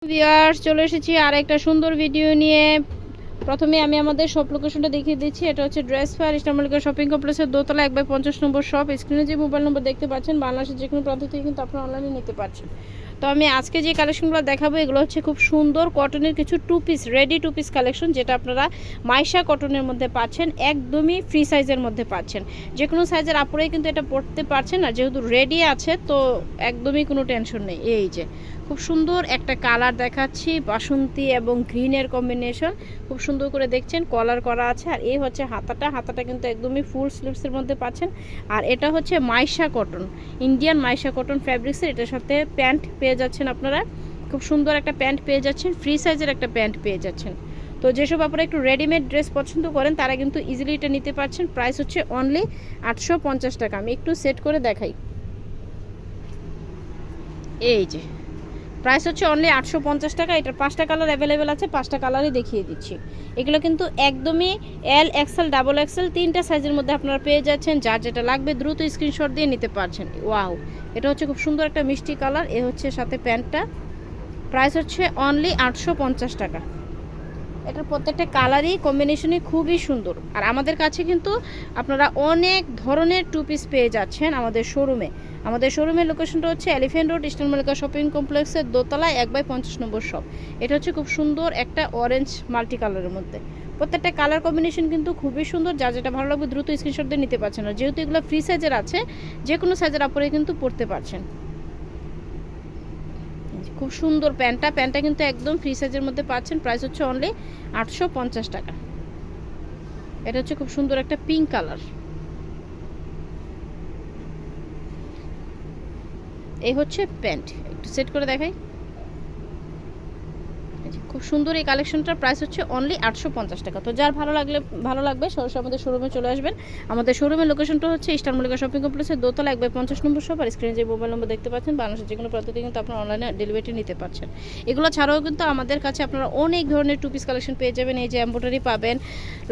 Viewers, চলে এসেছি আর একটা সুন্দর ভিডিও নিয়ে। প্রথমে আমি আমাদের শপ লোকেশনটা দেখিয়ে দিচ্ছি। এটা হচ্ছে dress fair eastern Mallika shopping কমপ্লেক্সের দোতলা 1/50 নম্বর শপ। স্ক্রিনে যে মোবাইল নম্বর দেখতে পাচ্ছেন, বাংলাদেশের যে কোনো প্রান্ত থেকে কিন্তু আপনারা অনলাইনে নিতে পারছেন। তো আমি আজকে যে কালেকশনগুলো দেখাবো এগুলো হচ্ছে খুব সুন্দর কটনের কিছু two piece, ready two piece collection, যেটা আপনারা মাইশা কটনের মধ্যে পাচ্ছেন, একদমই ফ্রি সাইজের মধ্যে পাচ্ছেন। যে কোনো সাইজের আপুরাই কিন্তু এটা পরতে পারছেন, আর যেহেতু রেডি আছে তো একদমই কোনো টেনশন নেই। এই যে খুব সুন্দর একটা কালার দেখাচ্ছি, বাসন্তী এবং গ্রিনের কম্বিনেশন, খুব সুন্দর করে দেখছেন কলার করা আছে। আর এই হচ্ছে হাতাটা কিন্তু একদমই ফুল স্লিভসের মধ্যে পাচ্ছেন। আর এটা হচ্ছে Maisha cotton, Indian Maisha cotton ফ্যাব্রিক্সের। এটার সাথে প্যান্ট পেয়ে যাচ্ছেন আপনারা, খুব সুন্দর একটা প্যান্ট পেয়ে যাচ্ছেন, ফ্রি সাইজের একটা প্যান্ট পেয়ে যাচ্ছেন। তো যেসব আপনারা একটু রেডিমেড ড্রেস পছন্দ করেন তারা কিন্তু ইজিলি এটা নিতে পারছেন। প্রাইস হচ্ছে অনলি 850 টাকা। আমি একটু সেট করে দেখাই। এই যে প্রাইস হচ্ছে অনলি 850 টাকা। এটার 5টা কালার অ্যাভেলেবেল আছে, 5টা কালারই দেখিয়ে দিচ্ছি। এগুলো কিন্তু একদমই এল, এক্সেল, ডাবল এক্সেল 3টা সাইজের মধ্যে আপনারা পেয়ে যাচ্ছেন। যার যেটা লাগবে দ্রুত স্ক্রিনশট দিয়ে নিতে পারছেন। ওয়াও, এটা হচ্ছে খুব সুন্দর একটা মিষ্টি কালার। এ হচ্ছে সাথে প্যান্টটা। প্রাইস হচ্ছে অনলি 850 টাকা। এটার প্রত্যেকটা কালারই কম্বিনেশনই খুবই সুন্দর। আর আমাদের কাছে কিন্তু আপনারা অনেক ধরনের টু পিস পেয়ে যাচ্ছেন আমাদের শোরুমে। আমাদের শোরুমের লোকেশনটা হচ্ছে elephant road, eastern Mallika shopping কমপ্লেক্সের দোতলায় 1/50 নম্বর শপ। এটা হচ্ছে খুব সুন্দর একটা অরেঞ্জ মাল্টি কালারের মধ্যে। প্রত্যেকটা কালার কম্বিনেশন কিন্তু খুবই সুন্দর। যা যেটা ভালো লাগবে দ্রুত স্ক্রিনশট দিয়ে নিতে পারছেন। আর যেহেতু এগুলো ফ্রি সাইজের আছে, যে কোনো সাইজের আপরে কিন্তু পরতে পারছেন। খুব সুন্দর প্যান্টটা কিন্তু একদম ফ্রি সাইজের মধ্যে পাচ্ছেন। প্রাইস হচ্ছে অনলি 850 টাকা। এটা হচ্ছে খুব সুন্দর একটা পিঙ্ক কালার। এই হচ্ছে প্যান্ট, একটু সেট করে দেখাই। খুব সুন্দর এই কালেকশনটার প্রাইস হচ্ছে অনলি 850 টাকা। তো যার ভালো লাগবে সরাসরি আমাদের শোরুমে চলে আসবেন। আমাদের শোরুমের লোকেশনটা হচ্ছে ইস্টার্ন মল্লিকা শপিং কমপ্লেক্সের দোতলা 1/50 নম্বর শপ। আর স্ক্রিনে যে মোবাইল নম্বর দেখতে পাচ্ছেন, বাংলাদেশের যে কোনো প্রান্ত থেকে কিন্তু আপনারা অনলাইনে ডেলিভারি নিতে পারছেন। এগুলো ছাড়াও কিন্তু আমাদের কাছে আপনারা অনেক ধরনের টু পিস কালেকশন পেয়ে যাবেন। এই যে এমব্রয়ডারি পাবেন,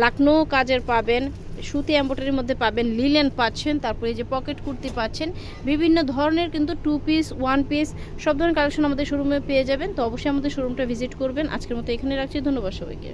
লাকনো কাজের পাবেন, সুতি এমব্রয়ডারির মধ্যে পাবেন, লিলেন পাচ্ছেন, তারপরে এই যে পকেট কুর্তি পাচ্ছেন, বিভিন্ন ধরনের কিন্তু টু পিস, ওয়ান পিস সব ধরনের কালেকশন আমাদের শোরুমে পেয়ে যাবেন। তো অবশ্যই আমাদের শোরুমটা ভিজিট করবেন। আজকের মতো এখানে রাখছি, ধন্যবাদ সবাইকে।